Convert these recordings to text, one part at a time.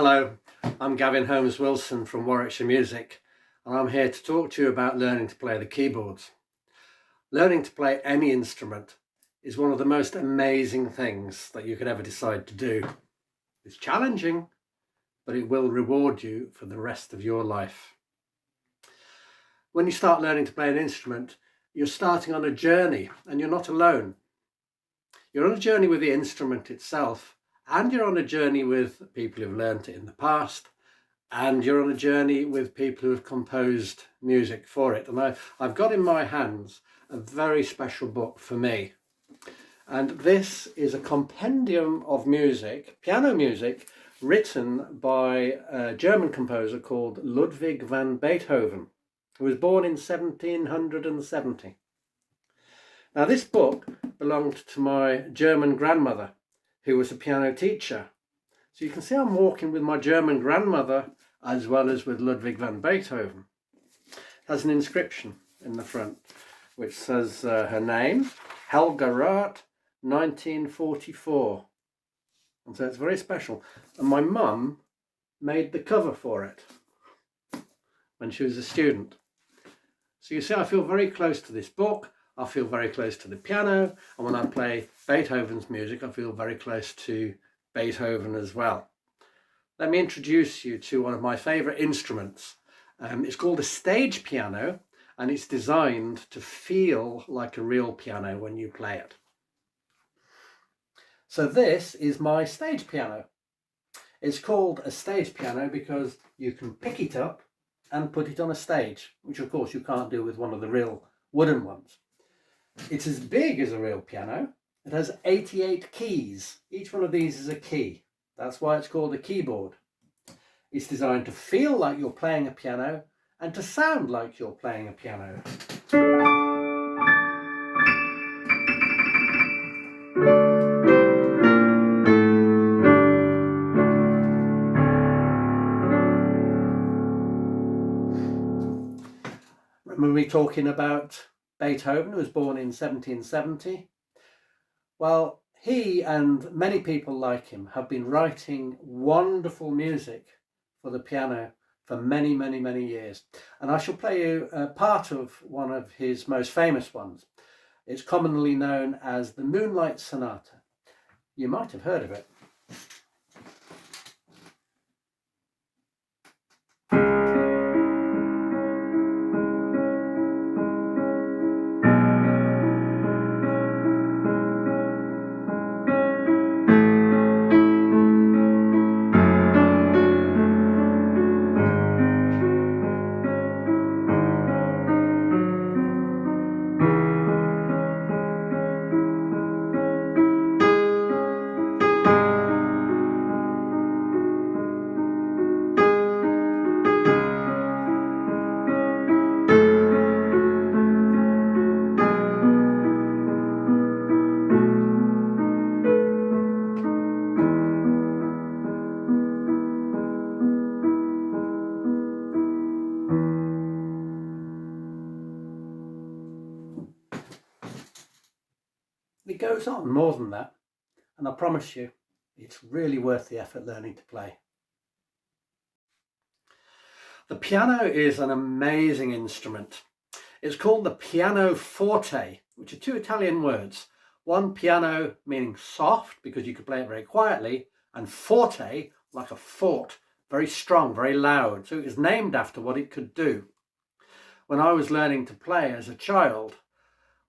Hello, I'm Gavin Holmes-Wilson from Warwickshire Music, and I'm here to talk to you about learning to play the keyboards. Learning to play any instrument is one of the most amazing things that you could ever decide to do. It's challenging, but it will reward you for the rest of your life. When you start learning to play an instrument, you're starting on a journey, and you're not alone. You're on a journey with the instrument itself, and you're on a journey with people who've learned it in the past, and you're on a journey with people who have composed music for it. And I've got in my hands a very special book for me. And this is a compendium of music, piano music, written by a German composer called Ludwig van Beethoven, who was born in 1770. Now, this book belonged to my German grandmother, who was a piano teacher. So you can see I'm walking with my German grandmother as well as with Ludwig van Beethoven. It has an inscription in the front which says her name, Helga Rath, 1944. And so it's very special. And my mum made the cover for it when she was a student. So you see, I feel very close to this book. I feel very close to the piano, and when I play Beethoven's music, I feel very close to Beethoven as well. Let me introduce you to one of my favourite instruments. It's called a stage piano, and it's designed to feel like a real piano when you play it. So this is my stage piano. It's called a stage piano because you can pick it up and put it on a stage, which of course you can't do with one of the real wooden ones. It's as big as a real piano. It has 88 keys. Each one of these is a key. That's why it's called a keyboard. It's designed to feel like you're playing a piano and to sound like you're playing a piano. Remember me talking about Beethoven, who was born in 1770. Well, he and many people like him have been writing wonderful music for the piano for many, many, many years. And I shall play you part of one of his most famous ones. It's commonly known as the Moonlight Sonata. You might have heard of it. It goes on more than that, and I promise you, it's really worth the effort learning to play. The piano is an amazing instrument. It's called the pianoforte, which are two Italian words. One, piano, meaning soft, because you could play it very quietly, and forte, like a fort, very strong, very loud. So it was named after what it could do. When I was learning to play as a child,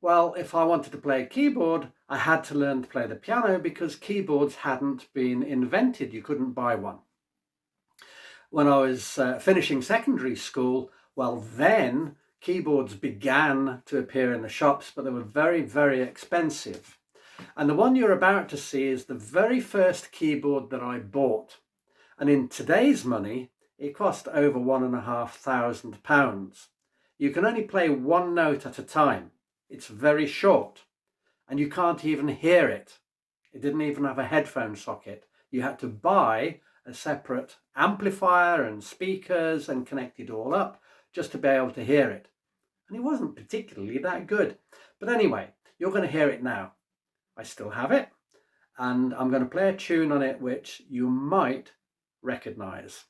well, if I wanted to play a keyboard, I had to learn to play the piano because keyboards hadn't been invented. You couldn't buy one. When I was finishing secondary school, well, then keyboards began to appear in the shops, but they were very, very expensive. And the one you're about to see is the very first keyboard that I bought. And in today's money, it cost over £1,500. You can only play one note at a time. It's very short and you can't even hear it. It didn't even have a headphone socket. You had to buy a separate amplifier and speakers and connect it all up just to be able to hear it. And it wasn't particularly that good. But anyway, you're going to hear it now. I still have it, and I'm going to play a tune on it which you might recognise.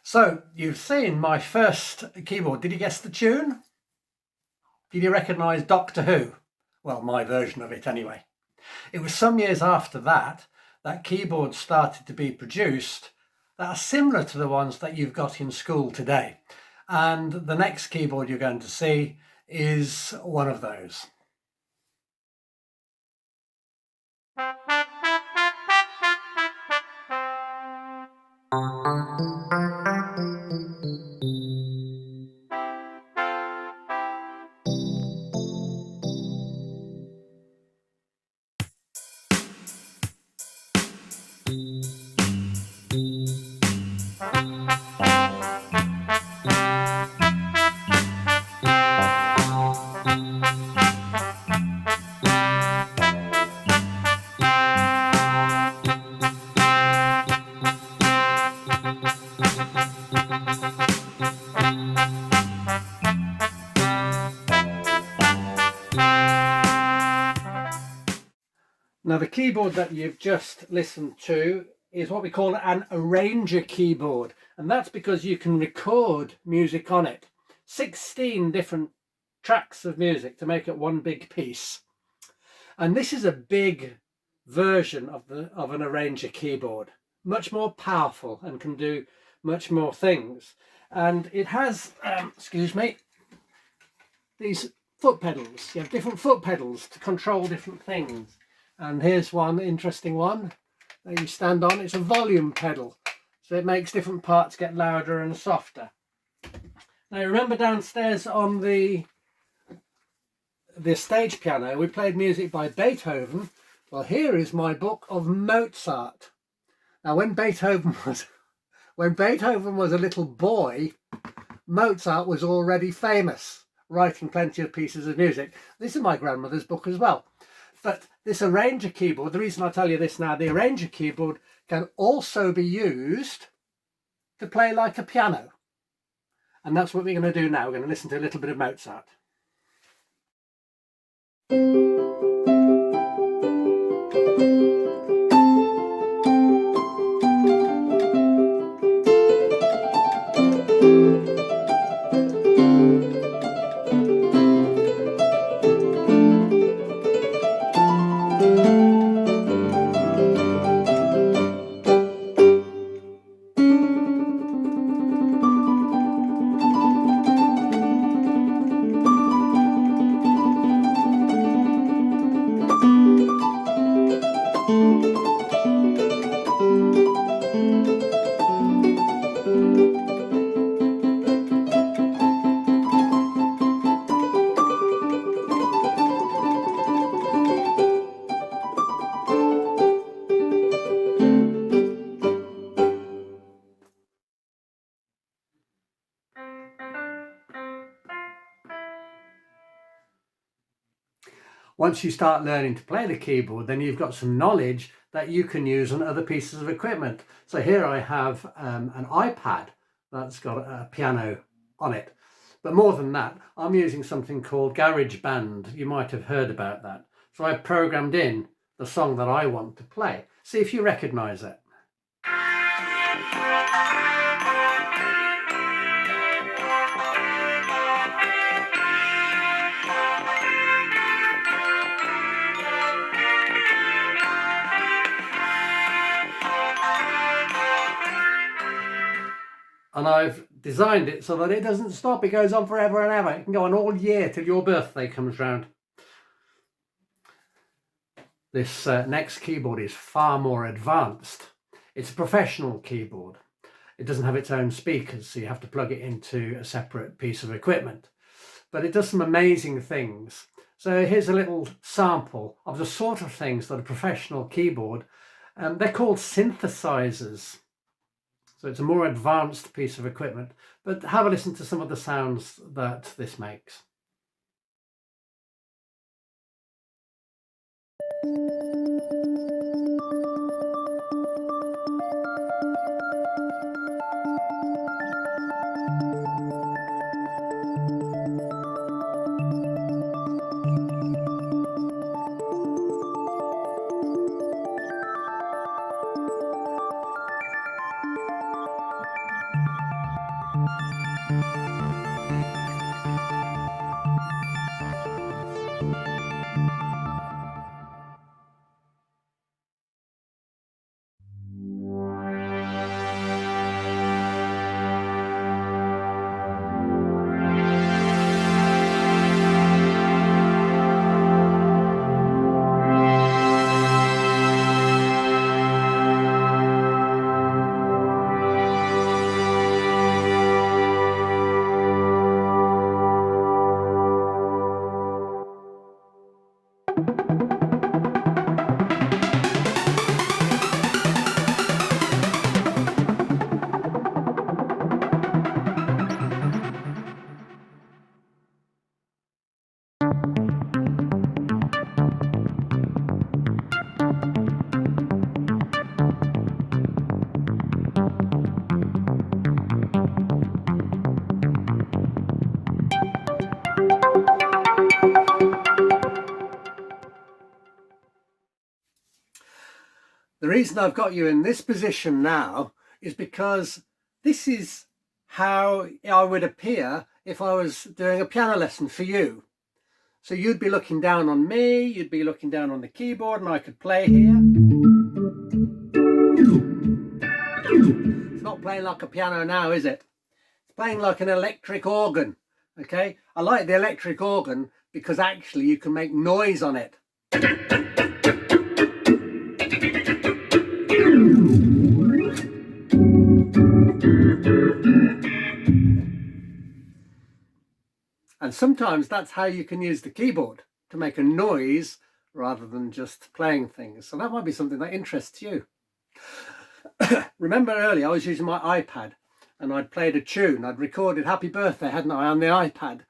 So you've seen my first keyboard. Did you guess the tune? Did you recognise Doctor Who? Well, my version of it anyway. It was some years after that keyboards started to be produced that are similar to the ones that you've got in school today. And the next keyboard you're going to see is one of those. Now the keyboard that you've just listened to is what we call an arranger keyboard, and that's because you can record music on it. 16 different tracks of music to make it one big piece. And this is a big version of an arranger keyboard, much more powerful and can do much more things. And it has, excuse me, these foot pedals. You have different foot pedals to control different things. And here's one interesting one that you stand on. It's a volume pedal, so it makes different parts get louder and softer. Now remember downstairs on the stage piano we played music by Beethoven. Well, here is my book of Mozart. Now when Beethoven was a little boy, Mozart was already famous, writing plenty of pieces of music. This is my grandmother's book as well. But this arranger keyboard, the reason I tell you this now, the arranger keyboard can also be used to play like a piano. And that's what we're going to do now. We're going to listen to a little bit of Mozart. Once you start learning to play the keyboard, then you've got some knowledge that you can use on other pieces of equipment. So here I have an iPad that's got a piano on it. But more than that, I'm using something called GarageBand. You might have heard about that. So I've programmed in the song that I want to play. See if you recognise it. And I've designed it so that it doesn't stop. It goes on forever and ever. It can go on all year till your birthday comes round. This next keyboard is far more advanced. It's a professional keyboard. It doesn't have its own speakers, so you have to plug it into a separate piece of equipment. But it does some amazing things. So here's a little sample of the sort of things that a professional keyboard, they're called synthesizers. So it's a more advanced piece of equipment, but have a listen to some of the sounds that this makes. The reason I've got you in this position now is because this is how I would appear if I was doing a piano lesson for you. So you'd be looking down on me, you'd be looking down on the keyboard, and I could play here. It's not playing like a piano now, is it? It's playing like an electric organ, okay? I like the electric organ because actually you can make noise on it. And sometimes that's how you can use the keyboard, to make a noise rather than just playing things. So that might be something that interests you. Remember earlier I was using my iPad and I'd played a tune. I'd recorded Happy Birthday, hadn't I, on the iPad.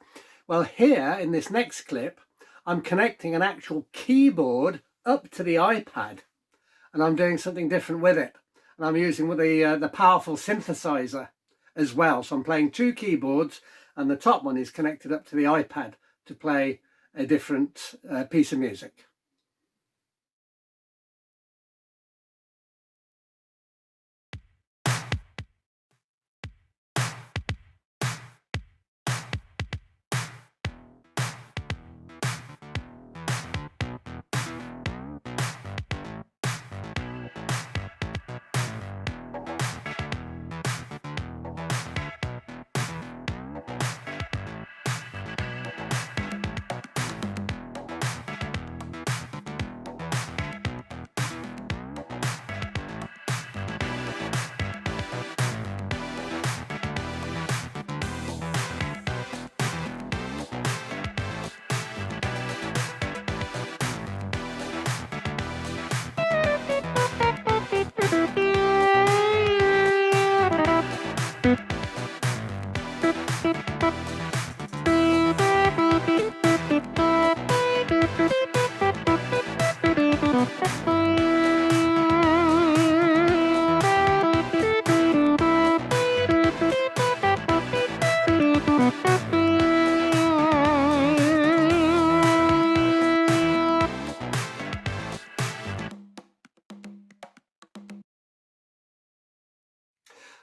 Well, here in this next clip, I'm connecting an actual keyboard up to the iPad and I'm doing something different with it. And I'm using the powerful synthesizer as well. So I'm playing two keyboards and the top one is connected up to the iPad to play a different piece of music.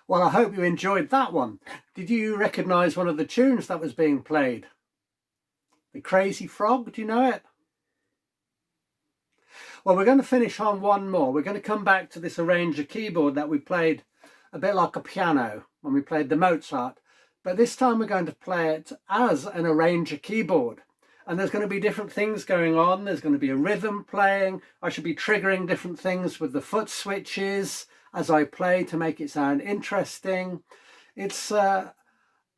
Well, I hope you enjoyed that one. Did you recognise one of the tunes that was being played? The Crazy Frog, do you know it? Well, we're going to finish on one more. We're going to come back to this arranger keyboard that we played a bit like a piano when we played the Mozart, but this time we're going to play it as an arranger keyboard. And there's going to be different things going on. There's going to be a rhythm playing. I should be triggering different things with the foot switches as I play to make it sound interesting. It's a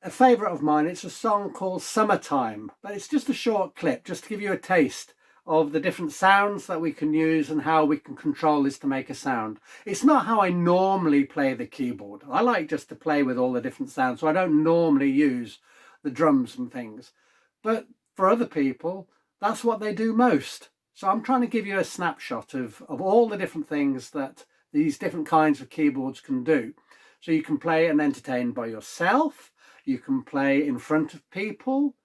favourite of mine. It's a song called Summertime, but it's just a short clip just to give you a taste of the different sounds that we can use and how we can control this to make a sound. It's not how I normally play the keyboard. I like just to play with all the different sounds, so I don't normally use the drums and things. But for other people, that's what they do most. So I'm trying to give you a snapshot of all the different things that these different kinds of keyboards can do. So you can play and entertain by yourself, you can play in front of people,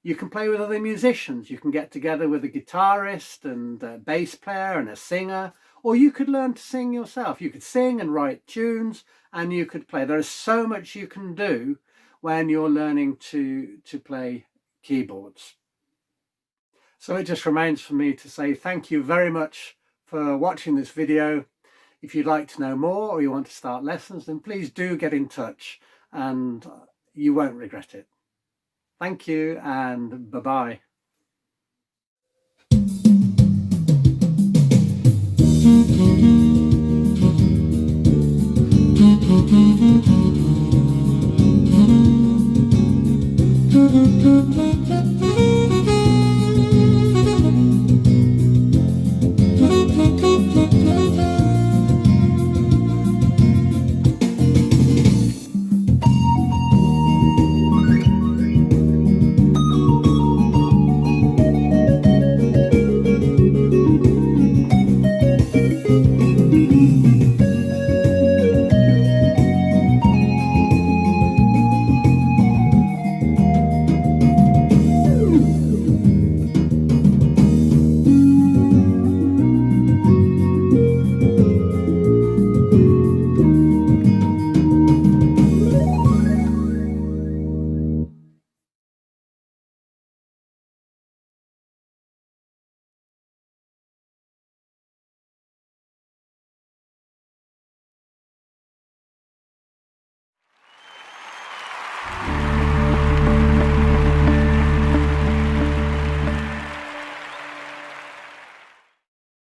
you can play with other musicians, you can get together with a guitarist and a bass player and a singer, or you could learn to sing yourself. You could sing and write tunes and you could play. There is so much you can do when you're learning to play keyboards. So it just remains for me to say thank you very much for watching this video. If you'd like to know more or you want to start lessons, then please do get in touch and you won't regret it. Thank you and bye-bye.